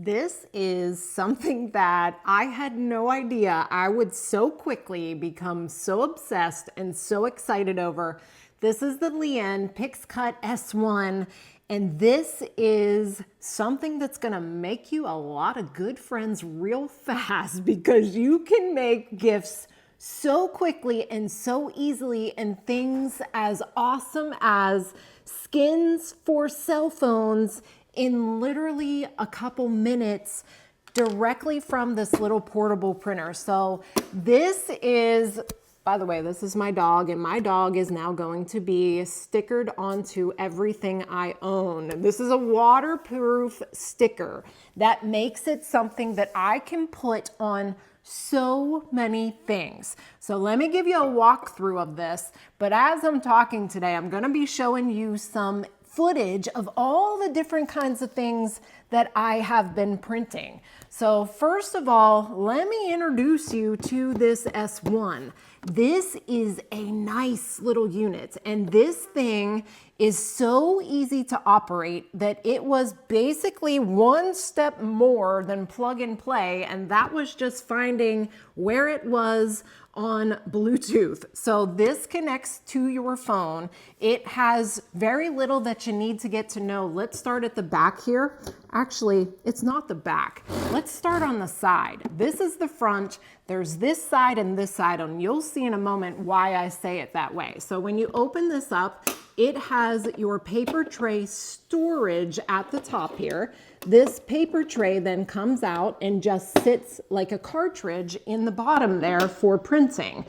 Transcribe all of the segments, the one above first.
This is something that I had no idea I would so quickly become so obsessed and so excited over. This is the Liene PixCut S1, and this is something that's gonna make you a lot of good friends real fast because you can make gifts so quickly and so easily, and things as awesome as skins for cell phones in literally a couple minutes directly from this little portable printer. So this is, by the way, this is my dog, and my dog is now going to be stickered onto everything I own. This is a waterproof sticker that makes it something that I can put on so many things. So let me give you a walkthrough of this, but as I'm talking today, I'm gonna be showing you some footage of all the different kinds of things that I have been printing. So first of all, let me introduce you to this S1. This is a nice little unit, and this thing is so easy to operate that it was basically one step more than plug and play, and that was just finding where it was on Bluetooth. So this connects to your phone. It has very little that you need to get to know. Let's start at the back here. Actually, it's not the back. Let's start on the side. This is the front. There's this side and this side, and you'll see in a moment why I say it that way. So when you open this up, it has your paper tray storage at the top here. This paper tray then comes out and just sits like a cartridge in the bottom there for printing.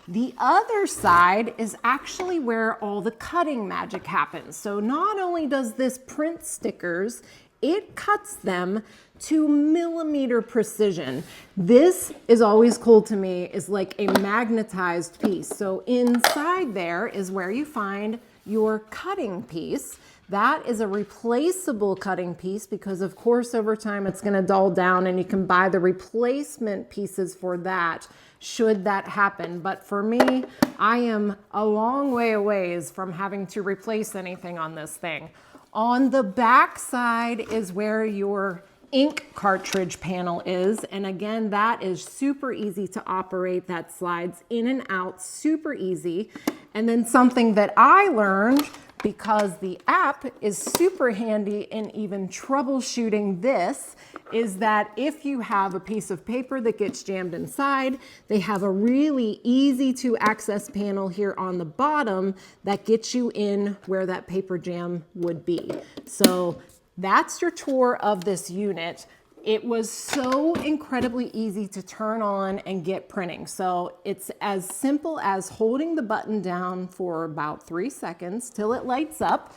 The other side is actually where all the cutting magic happens. So not only does this print stickers, it cuts them to millimeter precision. This is always cool to me, is like a magnetized piece. So inside there is where you find your cutting piece. That is a replaceable cutting piece because of course over time it's gonna dull down, and you can buy the replacement pieces for that should that happen. But for me, I am a long way away from having to replace anything on this thing. On the back side is where your ink cartridge panel is, and again, that is super easy to operate. That slides in and out super easy. And then something that I learned, because the app is super handy in even troubleshooting this, is that if you have a piece of paper that gets jammed inside, they have a really easy to access panel here on the bottom that gets you in where that paper jam would be. So that's your tour of this unit. It was so incredibly easy to turn on and get printing. So it's as simple as holding the button down for about 3 seconds till it lights up,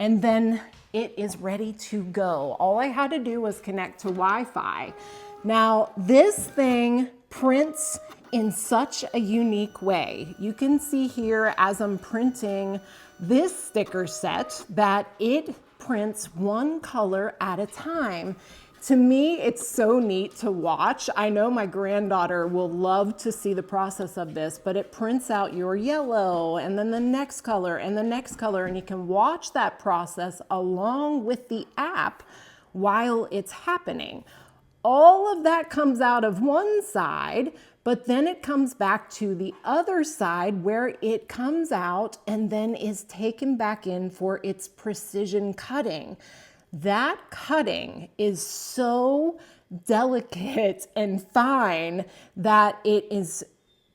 and then it is ready to go. All I had to do was connect to Wi-Fi. Now, this thing prints in such a unique way. You can see here as I'm printing this sticker set that it prints one color at a time. To me, it's so neat to watch. I know my granddaughter will love to see the process of this, but it prints out your yellow and then the next color and the next color, and you can watch that process along with the app while it's happening. All of that comes out of one side, but then it comes back to the other side where it comes out and then is taken back in for its precision cutting. That cutting is so delicate and fine that it is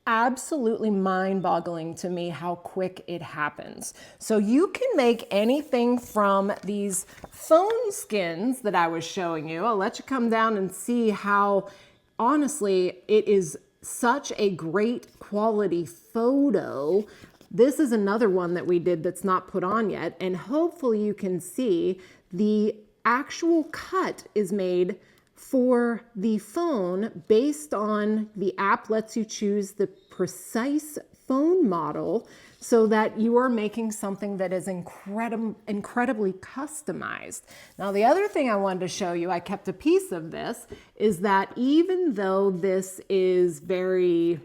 absolutely mind-boggling to me how quick it happens. So you can make anything from these phone skins that I was showing you. I'll let you come down and see how, honestly, it is such a great quality photo. This is another one that we did that's not put on yet, and hopefully you can see the actual cut is made for the phone based on the app lets you choose the precise phone model so that you are making something that is incredibly customized. Now, the other thing I wanted to show you, I kept a piece of this, is that even though this is very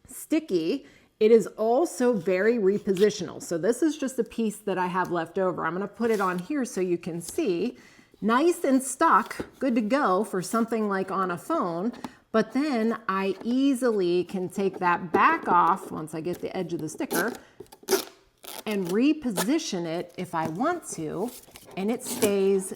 sticky, it is also very repositional. So this is just a piece that I have left over. I'm gonna put it on here so you can see. nice and stuck, good to go for something like on a phone. But then I easily can take that back off once I get the edge of the sticker and reposition it if I want to, and it stays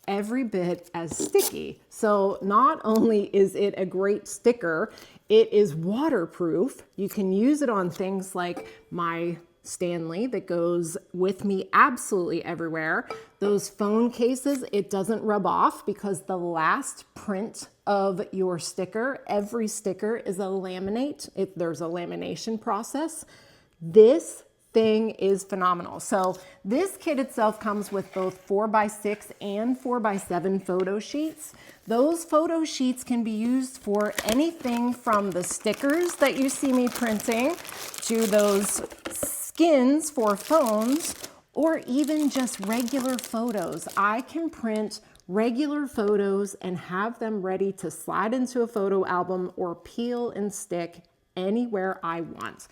every bit as sticky. So not only is it a great sticker, it is waterproof. You can use it on things like my Stanley that goes with me absolutely everywhere. Those phone cases, it doesn't rub off because the last print of your sticker, every sticker is a laminate. There's a lamination process. This thing is phenomenal. So this kit itself comes with both 4x6 and 4x7 photo sheets. Those photo sheets can be used for anything from the stickers that you see me printing to those skins for phones, or even just regular photos. I can print regular photos and have them ready to slide into a photo album or peel and stick anywhere I want.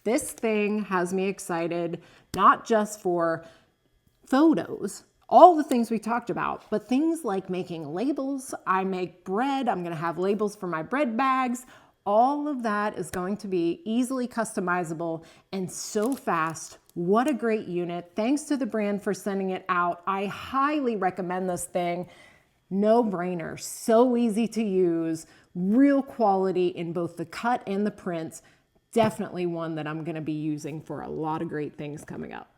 This thing has me excited, not just for photos, all the things we talked about, but things like making labels. I make bread. I'm going to have labels for my bread bags. All of that is going to be easily customizable and so fast. What a great unit. Thanks to the brand for sending it out. I highly recommend this thing. No brainer. So easy to use. Real quality in both the cut and the prints. Definitely one that I'm going to be using for a lot of great things coming up.